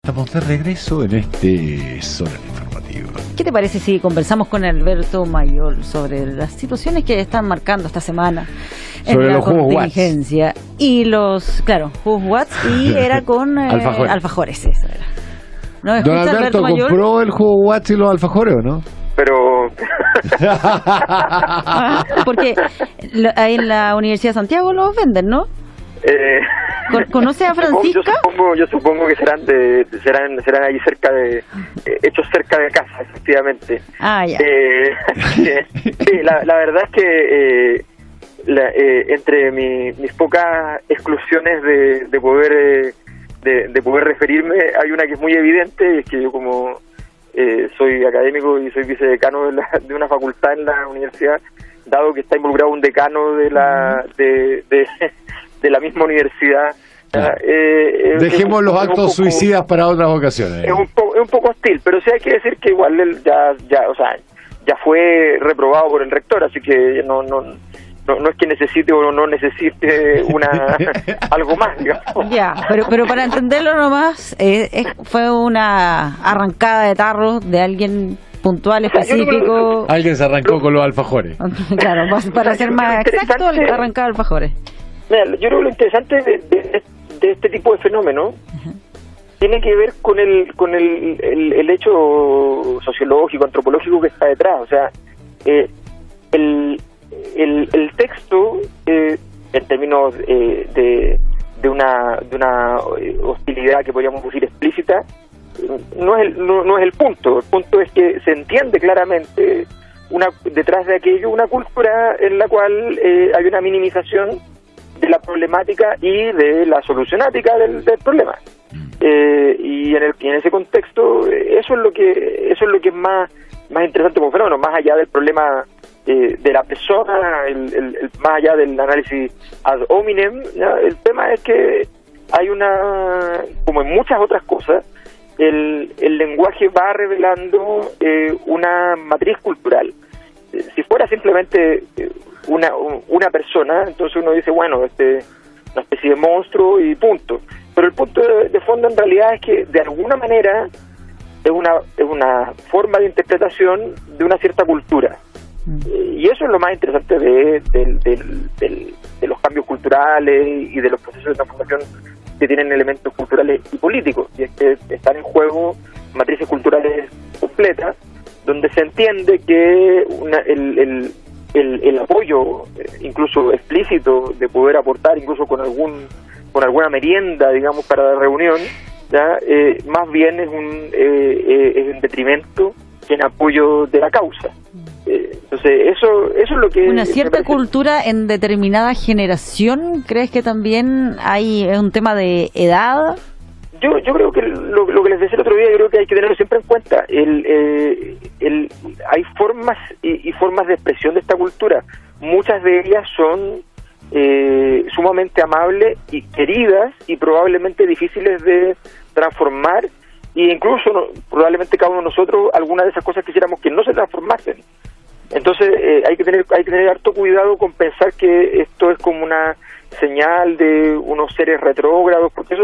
Estamos de regreso en este Solar Informativo. ¿Qué te parece si conversamos con Alberto Mayol sobre las situaciones que están marcando esta semana sobre en la los jugos contingencia y los, claro, jugos Watts y era con alfajores, eso era. ¿No Don Alberto compró el jugo Watts y los alfajores, ¿o no? Pero porque ahí en la Universidad de Santiago los venden, ¿no? ¿Conoce a Francisca? Yo supongo que serán ahí cerca de hechos cerca de casa, efectivamente. Ah, ya. Sí, la verdad es que entre mis pocas exclusiones de poder referirme, hay una que es muy evidente, y es que yo como soy académico y soy vicedecano de una facultad en la universidad, dado que está involucrado un decano de la misma universidad. Dejemos los actos suicidas para otras ocasiones. Es un poco hostil, pero sí hay que decir que igual él ya fue reprobado por el rector, así que no es que necesite o no necesite algo más, digamos. Ya, pero para entenderlo nomás, fue una arrancada de tarro de alguien puntual, específico. Alguien se arrancó con los alfajores. Claro, para ser más exacto, arrancada de alfajores. Mira, yo creo que lo interesante de este tipo de fenómeno tiene que ver con el hecho sociológico, antropológico que está detrás. O sea, el texto, en términos de una hostilidad que podríamos decir explícita, no es el punto. El punto es que se entiende claramente detrás de aquello una cultura en la cual hay una minimización de la problemática y de la solucionática del problema. Y en ese contexto, eso es lo que es más interesante como fenómeno, más allá del problema de la persona, más allá del análisis ad hominem, ¿ya? El tema es que hay como en muchas otras cosas, el lenguaje va revelando una matriz cultural. Si fuera simplemente una persona, entonces uno dice, bueno, una especie de monstruo y punto. Pero el punto de fondo en realidad es que de alguna manera es una forma de interpretación de una cierta cultura. Y eso es lo más interesante de los cambios culturales y de los procesos de transformación que tienen elementos culturales y políticos. Y es que están en juego matrices culturales completas, donde se entiende que el apoyo, incluso explícito, de poder aportar, incluso con alguna merienda, digamos, para la reunión, ¿ya? Más bien es en detrimento que en apoyo de la causa. Entonces, eso es lo que... Una cierta cultura en determinada generación, ¿crees que también es un tema de edad? Yo creo que lo que les decía el otro día, yo creo que hay que tenerlo siempre en cuenta. Hay formas y formas de expresión de esta cultura. Muchas de ellas son sumamente amables y queridas y probablemente difíciles de transformar, e incluso probablemente cada uno de nosotros algunas de esas cosas quisiéramos que no se transformasen. Entonces hay que tener harto cuidado con pensar que esto es como una señal de unos seres retrógrados, porque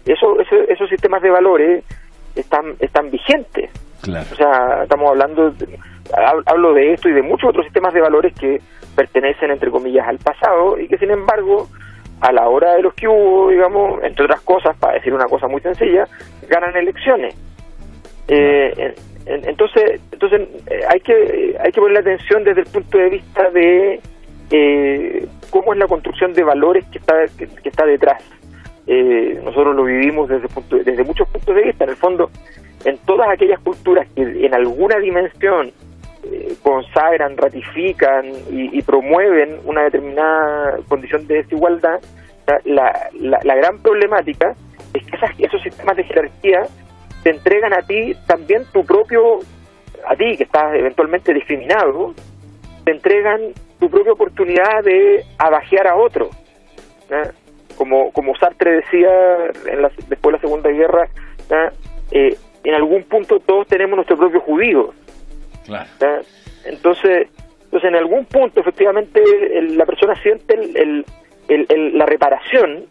esos sistemas de valores están vigentes. Claro. O sea, estamos hablo de esto y de muchos otros sistemas de valores que pertenecen, entre comillas, al pasado, y que sin embargo, a la hora de los que hubo, digamos, entre otras cosas, para decir una cosa muy sencilla, ganan elecciones. Entonces hay que poner la atención desde el punto de vista de cómo es la construcción de valores que está detrás. Nosotros lo vivimos desde muchos puntos de vista. En el fondo, en todas aquellas culturas que en alguna dimensión consagran, ratifican y promueven una determinada condición de desigualdad, la gran problemática es que esos sistemas de jerarquía te entregan a ti también a ti que estás eventualmente discriminado, te entregan tu propia oportunidad de abajear a otro, ¿no? Como Sartre decía después de la Segunda Guerra, ¿no? En algún punto todos tenemos nuestro propio judío. Claro. ¿No? Entonces en algún punto efectivamente la persona siente la reparación,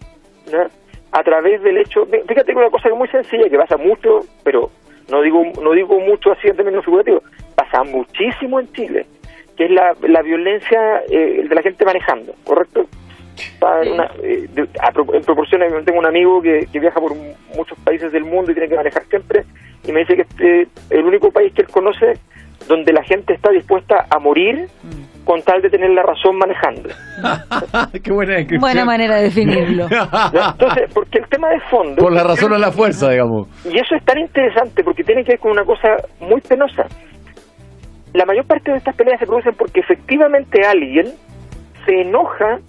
¿no? a través del hecho, fíjate que una cosa que es muy sencilla, que pasa mucho, pero no digo mucho así en términos figurativos, pasa muchísimo en Chile, que es la violencia de la gente manejando, ¿correcto? En proporción, tengo un amigo que viaja por muchos países del mundo y tiene que manejar siempre, y me dice que el único país que él conoce donde la gente está dispuesta a morir con tal de tener la razón manejando. Qué buena descripción. Buena manera de definirlo. Entonces, porque el tema de fondo... Por la razón o la fuerza, digamos. Y eso es tan interesante porque tiene que ver con una cosa muy penosa. La mayor parte de estas peleas se producen porque efectivamente alguien se enoja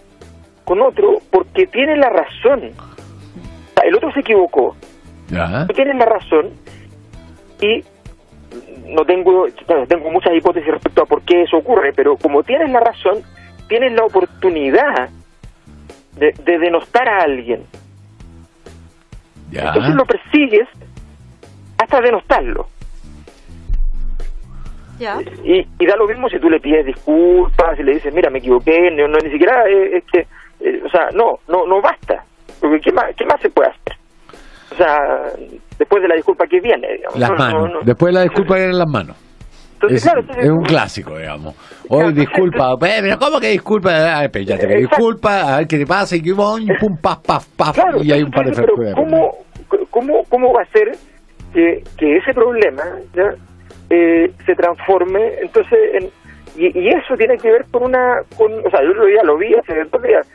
con otro porque tiene la razón. O sea, el otro se equivocó. Ya. Tú tienes la razón y tengo muchas hipótesis respecto a por qué eso ocurre, pero como tienes la razón, tienes la oportunidad de denostar a alguien. Ya. Entonces lo persigues hasta denostarlo. Ya. Y da lo mismo si tú le pides disculpas, si le dices, mira, me equivoqué, no ni siquiera es que, o sea, no basta, porque ¿qué más se puede hacer? O sea, después de la disculpa que viene, digamos. Las manos. Después de la disculpa vienen las manos. Entonces, es un clásico, digamos. Hoy disculpa, pero ¿cómo que disculpa? Ay, pero ya te disculpa, a ver qué te pasa, y pum, paf, claro, y hay un par de pero ¿cómo va a ser que ese problema ya se transforme? Entonces, y eso tiene que ver con o sea, yo ya lo vi hace 2 días.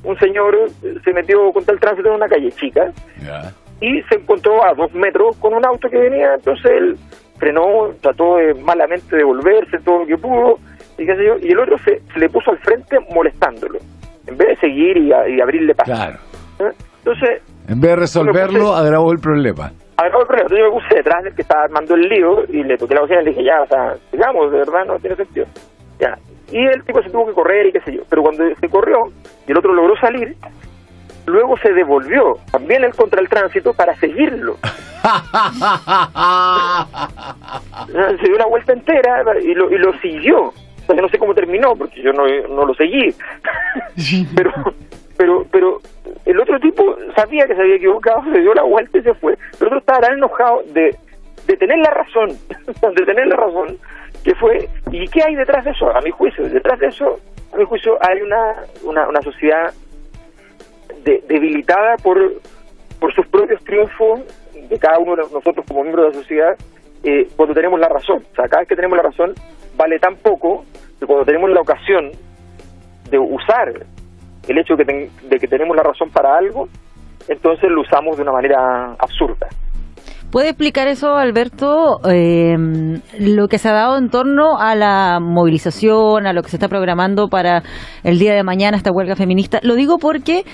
Un señor se metió contra el tránsito en una calle chica, yeah, y se encontró a 2 metros con un auto que venía. Entonces él frenó, trató de malamente devolverse todo lo que pudo, y qué sé yo, y el otro se le puso al frente molestándolo en vez de seguir y abrirle paso. Claro. Entonces, en vez de resolverlo, agravó el problema. Entonces yo me puse detrás del que estaba armando el lío y le toqué la bocina y le dije, ya, o sea, digamos, de verdad no tiene sentido. Ya. Y el tipo se tuvo que correr y qué sé yo. Pero cuando se corrió y el otro logró salir, luego se devolvió también él contra el tránsito para seguirlo. Se dio una vuelta entera y lo siguió. O sea, yo no sé cómo terminó porque yo no lo seguí. pero el otro tipo sabía que se había equivocado, se dio la vuelta y se fue. El otro estaba tan enojado de tener la razón, que fue. ¿Y qué hay detrás de eso? A mi juicio, hay una sociedad debilitada por sus propios triunfos de cada uno de nosotros como miembros de la sociedad, cuando tenemos la razón. O sea, cada vez que tenemos la razón vale tan poco que cuando tenemos la ocasión de usar el hecho de que tenemos la razón para algo, entonces lo usamos de una manera absurda. ¿Puede explicar eso, Alberto, lo que se ha dado en torno a la movilización, a lo que se está programando para el día de mañana, esta huelga feminista? Lo digo porque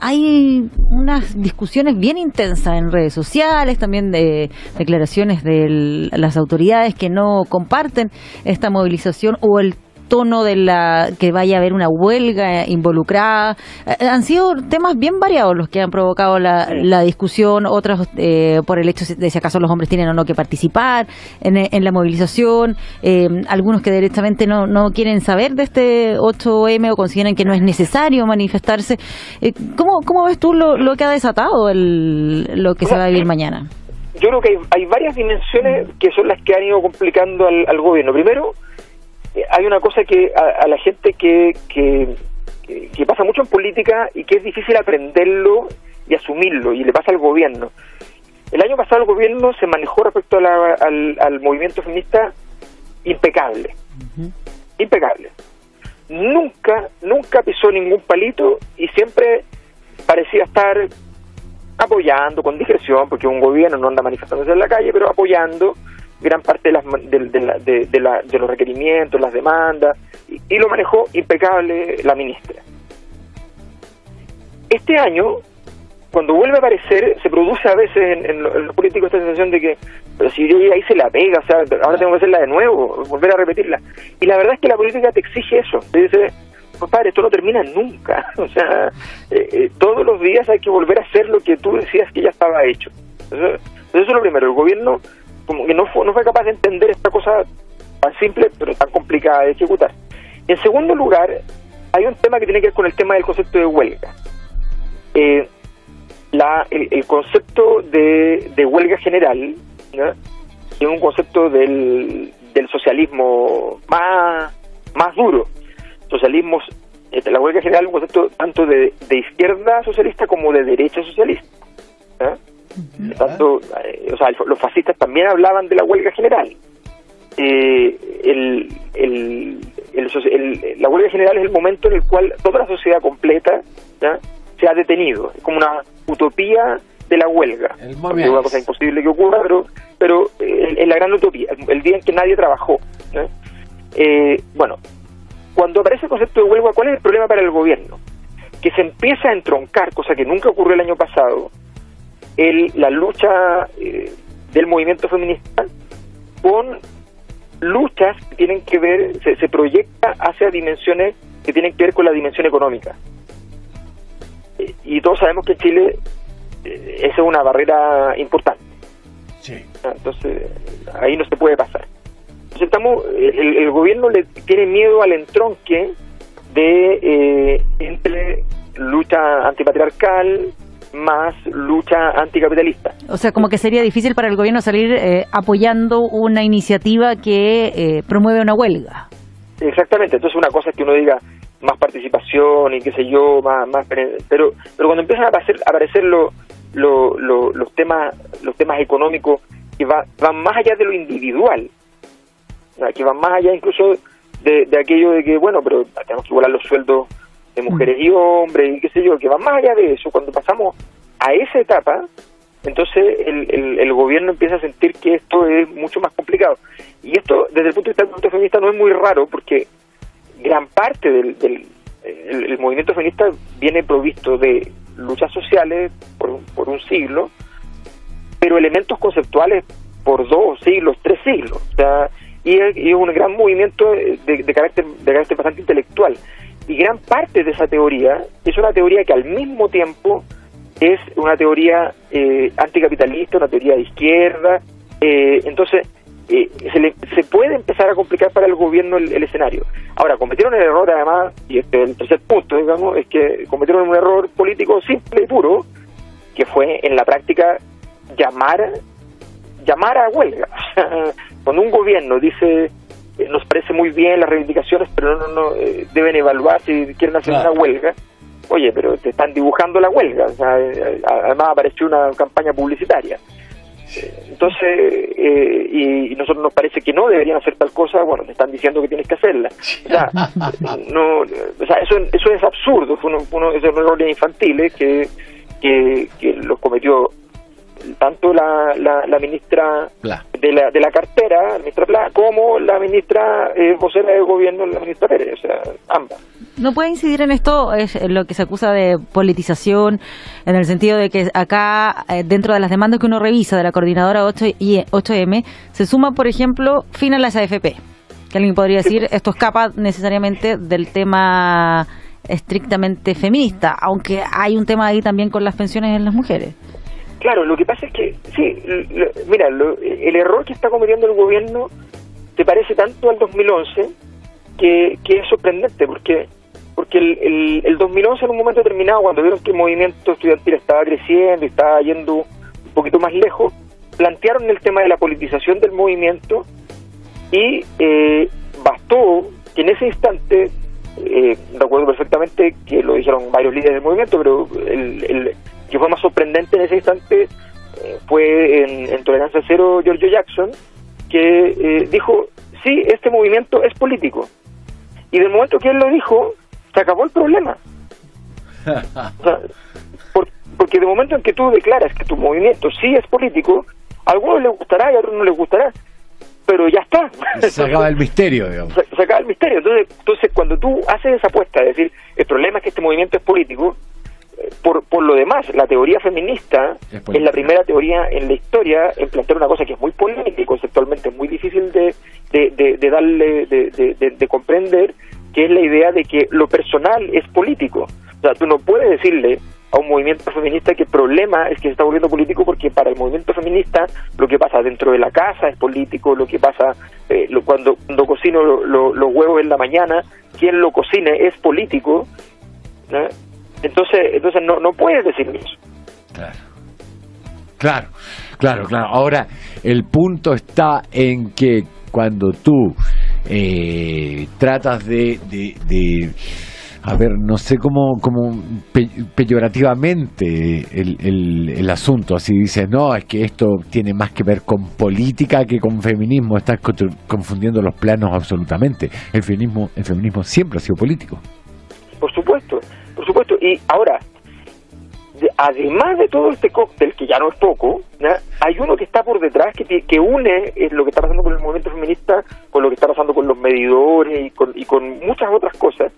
hay unas discusiones bien intensas en redes sociales, también de declaraciones de las autoridades que no comparten esta movilización o el tono de que vaya a haber una huelga involucrada. Han sido temas bien variados los que han provocado la discusión, otros por el hecho de si acaso los hombres tienen o no que participar en la movilización, algunos que directamente no quieren saber de este 8M o consideran que no es necesario manifestarse. ¿Cómo ves tú lo que ha desatado lo que se va a vivir mañana? Yo creo que hay varias dimensiones que son las que han ido complicando al gobierno. Primero, hay una cosa que a la gente que pasa mucho en política y que es difícil aprenderlo y asumirlo, y le pasa al gobierno. El año pasado el gobierno se manejó respecto al movimiento feminista impecable. Uh-huh. Impecable. Nunca pisó ningún palito y siempre parecía estar apoyando con discreción, porque un gobierno no anda manifestándose en la calle, pero apoyando gran parte de los requerimientos, las demandas, y lo manejó impecable la ministra. Este año, cuando vuelve a aparecer, se produce a veces en los políticos esta sensación de que, pero si yo ya hice la pega, o sea, ahora tengo que hacerla de nuevo, volver a repetirla. Y la verdad es que la política te exige eso, te dice, compadre, esto no termina nunca, o sea, todos los días hay que volver a hacer lo que tú decías que ya estaba hecho. Entonces, eso es lo primero. El gobierno como que no fue capaz de entender esta cosa tan simple pero tan complicada de ejecutar. En segundo lugar, hay un tema que tiene que ver con el tema del concepto de huelga. el concepto de huelga general, ¿no?, es un concepto del socialismo más duro. Socialismo, la huelga general es un concepto tanto de izquierda socialista como de derecha socialista, ¿no? Tanto, o sea, los fascistas también hablaban de la huelga general. La huelga general es el momento en el cual toda la sociedad completa, ¿ya?, se ha detenido. Es como una utopía de la huelga. Es una cosa imposible que ocurra, pero es la gran utopía, el día en que nadie trabajó, ¿no? Bueno, cuando aparece el concepto de huelga, ¿cuál es el problema para el gobierno? Que se empieza a entroncar, cosa que nunca ocurrió el año pasado, la lucha del movimiento feminista con luchas que tienen que ver, se proyecta hacia dimensiones que tienen que ver con la dimensión económica. Y todos sabemos que en Chile esa es una barrera importante. Sí. Entonces, ahí no se puede pasar. Entonces el gobierno le tiene miedo al entronque de entre lucha antipatriarcal más lucha anticapitalista. O sea, como que sería difícil para el gobierno salir apoyando una iniciativa que promueve una huelga. Exactamente. Entonces una cosa es que uno diga más participación y qué sé yo, más pero cuando empiezan a aparecer los temas económicos que van más allá de lo individual, que van más allá incluso de aquello de que, bueno, pero tenemos que igualar los sueldos de mujeres y hombres y qué sé yo, que van más allá de eso. Cuando pasamos a esa etapa, entonces el gobierno empieza a sentir que esto es mucho más complicado. Y esto, desde el punto de vista del movimiento feminista, no es muy raro, porque gran parte del movimiento feminista viene provisto de luchas sociales por un siglo, pero elementos conceptuales por 2 siglos, 3 siglos. O sea, y es un gran movimiento de carácter bastante intelectual. Y gran parte de esa teoría es una teoría que al mismo tiempo es una teoría anticapitalista, una teoría de izquierda. Entonces, se puede empezar a complicar para el gobierno el escenario. Ahora, cometieron el error, además, y este es el tercer punto, digamos, es que cometieron un error político simple y puro, que fue en la práctica llamar a huelga. Cuando un gobierno dice nos parece muy bien las reivindicaciones, pero no deben evaluar si quieren hacer una huelga. Oye, pero te están dibujando la huelga. O sea, además apareció una campaña publicitaria. Entonces, y nosotros nos parece que no deberían hacer tal cosa. Bueno, te están diciendo que tienes que hacerla. O sea, eso es absurdo. Es un error infantil que los cometió tanto la ministra de la cartera, la ministra Pla, como la ministra vocera del gobierno, la ministra Pérez, o sea, ambas. ¿No puede incidir en esto es lo que se acusa de politización, en el sentido de que acá, dentro de las demandas que uno revisa de la coordinadora 8M, se suma, por ejemplo, fin a las AFP? Que alguien podría decir, esto escapa necesariamente del tema estrictamente feminista, aunque hay un tema ahí también con las pensiones en las mujeres. Claro, lo que pasa es que, sí, mira, el error que está cometiendo el gobierno te parece tanto al 2011 que es sorprendente, porque el 2011, en un momento determinado, cuando vieron que el movimiento estudiantil estaba creciendo y estaba yendo un poquito más lejos, plantearon el tema de la politización del movimiento y bastó que en ese instante, recuerdo perfectamente que lo dijeron varios líderes del movimiento, pero el que fue más sorprendente en ese instante fue en Tolerancia Cero Giorgio Jackson, que dijo, sí, este movimiento es político. Y del momento que él lo dijo, se acabó el problema. O sea, porque de momento en que tú declaras que tu movimiento sí es político, a algunos les gustará y a otros no les gustará, pero ya está. Se acaba el misterio, digamos. Se acaba el misterio. Entonces, cuando tú haces esa apuesta de decir, el problema es que este movimiento es político, por lo demás, la teoría feminista es la primera teoría en la historia en plantear una cosa que es muy polémica y conceptualmente es muy difícil de comprender, que es la idea de que lo personal es político. O sea, tú no puedes decirle a un movimiento feminista que el problema es que se está volviendo político, porque para el movimiento feminista lo que pasa dentro de la casa es político, lo que pasa cuando cocino los huevos en la mañana, quien lo cocine es político, ¿no? Entonces no puedes decir eso. Claro. Ahora, el punto está en que cuando tú tratas de a ver, no sé cómo peyorativamente el asunto, así dices, no, es que esto tiene más que ver con política que con feminismo, estás confundiendo los planos absolutamente. El feminismo siempre ha sido político. Por supuesto, y ahora, además de todo este cóctel, que ya no es poco, ¿ya? Hay uno que está por detrás que une lo que está pasando con el movimiento feminista, con lo que está pasando con los medidores y con muchas otras cosas,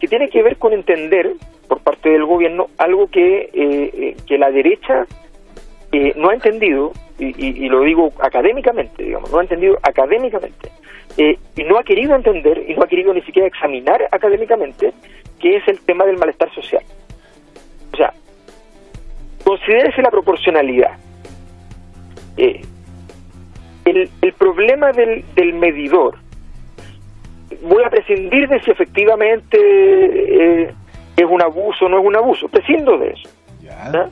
que tiene que ver con entender por parte del gobierno algo que la derecha no ha entendido, y lo digo académicamente, digamos, no ha entendido académicamente, y no ha querido entender, y no ha querido ni siquiera examinar académicamente, que es el tema del malestar social. O sea, considérese la proporcionalidad. El problema del medidor, voy a prescindir de si efectivamente es un abuso o no es un abuso, prescindo de eso. ¿Ya?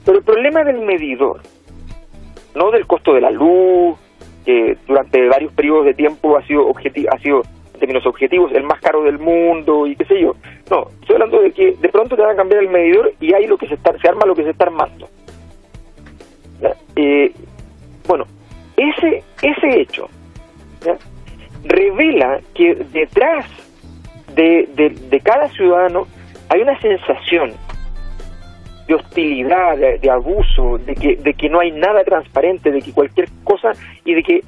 Pero el problema del medidor, no del costo de la luz, que durante varios periodos de tiempo ha sido en términos objetivos el más caro del mundo y qué sé yo. No, estoy hablando de que de pronto te van a cambiar el medidor y hay se arma lo que se está armando. Bueno, ese hecho, ¿ya? Revela que detrás de cada ciudadano hay una sensación de hostilidad, de abuso, de que no hay nada transparente, de que cualquier cosa, y de que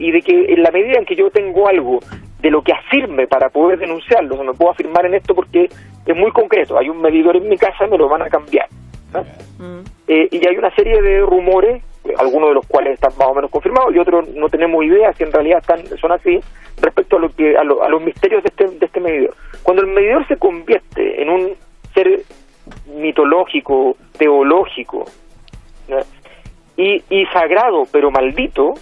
en la medida en que yo tengo algo de lo que afirme para poder denunciarlo, o sea, me puedo afirmar en esto porque es muy concreto, hay un medidor en mi casa, me lo van a cambiar, ¿no? Y hay una serie de rumores, algunos de los cuales están más o menos confirmados y otros no tenemos idea si en realidad son así, respecto a los misterios de este medidor. Cuando el medidor se convierte en un ser mitológico, teológico, ¿no? y sagrado pero maldito,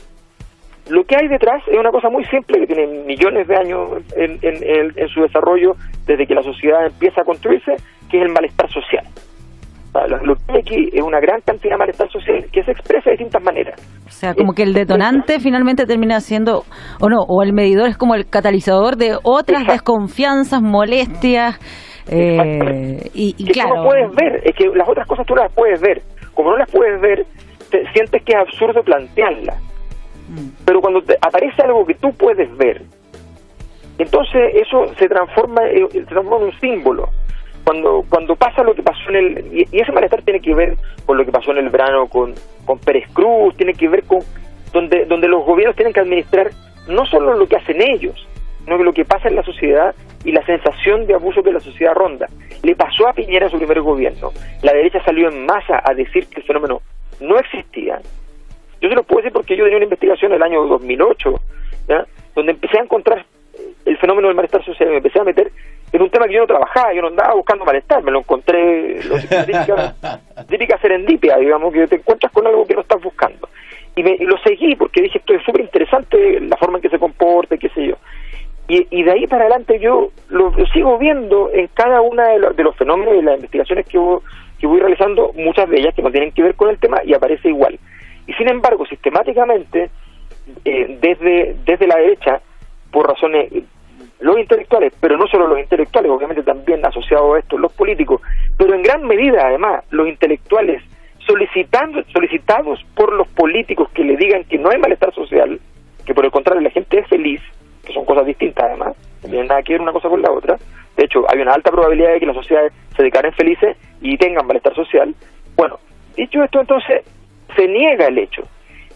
lo que hay detrás es una cosa muy simple que tiene millones de años en su desarrollo desde que la sociedad empieza a construirse, que es el malestar social. Lo que hay aquí es una gran cantidad de malestar social que se expresa de distintas maneras. O sea, como que el detonante finalmente termina siendo, o el medidor es como el catalizador de otras Exacto. desconfianzas, molestias, y claro. Tú no puedes ver, es que las otras cosas tú no las puedes ver. Como no las puedes ver, sientes que es absurdo plantearlas. Pero cuando aparece algo que tú puedes ver, entonces eso se transforma en un símbolo. Cuando pasa lo que pasó y ese malestar tiene que ver con lo que pasó en el verano con Pérez Cruz, tiene que ver con donde los gobiernos tienen que administrar no solo lo que hacen ellos, sino que lo que pasa en la sociedad y la sensación de abuso que la sociedad ronda. Le pasó a Piñera en su primer gobierno. La derecha salió en masa a decir que el fenómeno no existía. Yo se lo puedo decir porque yo tenía una investigación en el año 2008, ¿ya? Donde empecé a encontrar el fenómeno del malestar social, me empecé a meter en un tema que yo no trabajaba, yo no andaba buscando malestar, me lo encontré, típica serendipia, digamos, que te encuentras con algo que no estás buscando. Y lo seguí porque dije, esto es súper interesante, la forma en que se comporta, qué sé yo. Y de ahí para adelante yo lo sigo viendo en cada una de los fenómenos y las investigaciones que voy realizando, muchas de ellas que no tienen que ver con el tema, y aparece igual. Y sin embargo, sistemáticamente, desde la derecha, por razones los intelectuales, pero no solo los intelectuales, obviamente también asociados a esto los políticos, pero en gran medida además los intelectuales solicitados por los políticos que le digan que no hay malestar social, que por el contrario la gente es feliz, que son cosas distintas además, no tienen nada que ver una cosa con la otra. De hecho, hay una alta probabilidad de que las sociedades se declaren felices y tengan malestar social. Bueno, dicho esto, entonces se niega el hecho,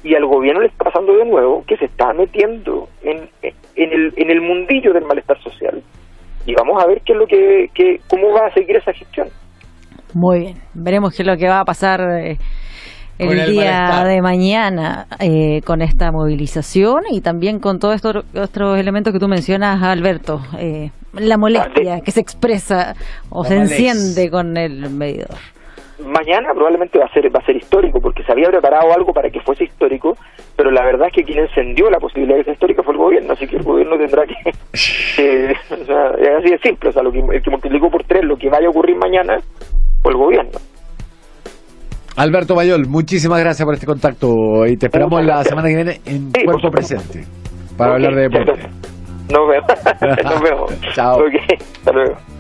y al gobierno le está pasando de nuevo que se está metiendo en el mundillo del malestar social, y vamos a ver qué es lo cómo va a seguir esa gestión. Muy bien, veremos qué es lo que va a pasar el día de mañana con esta movilización y también con todos estos otros elementos que tú mencionas, Alberto, la molestia que se expresa o se enciende con el medidor. Mañana probablemente va a ser histórico, porque se había preparado algo para que fuese histórico, pero la verdad es que quien encendió la posibilidad de que sea histórica fue el gobierno, así que el gobierno tendrá que o sea, es así de simple, o sea, el que multiplicó por 3 lo que vaya a ocurrir mañana, el gobierno. Alberto Mayol, muchísimas gracias por este contacto y te esperamos la semana que viene en Cuerpo Presente para hablar de deporte. Nos vemos. Nos vemos. Chao. Okay, hasta luego.